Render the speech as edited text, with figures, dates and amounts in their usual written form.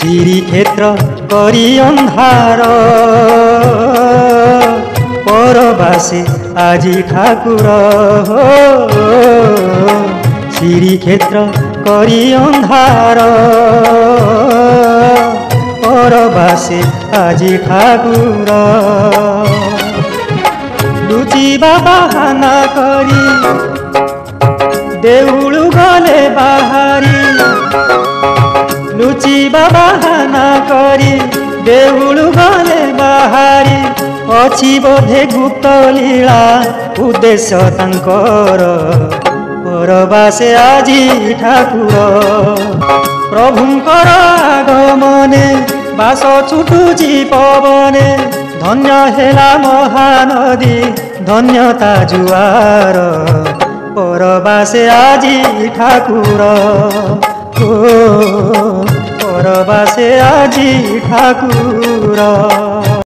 श्रीक्षेत्र करी अंधार परबासे आजी ठाकुर श्रीक्षेत्र करी अंधार परबासे आजी ठाकुर लुचिबा बाहाना करी देउळु गले बाहारी लुचिबा बाहाना करी देउळु गले बाहारी अछि बोधे गुप्त लीला उद्देश्य तांकर परबासे आजी ठाकुर प्रभुंकर आगमने बास छुटुची पवने धन्य हेला महानदी धन्यता जुआर परबासे आजी ठाकुर परबासे आजी ठाकुर।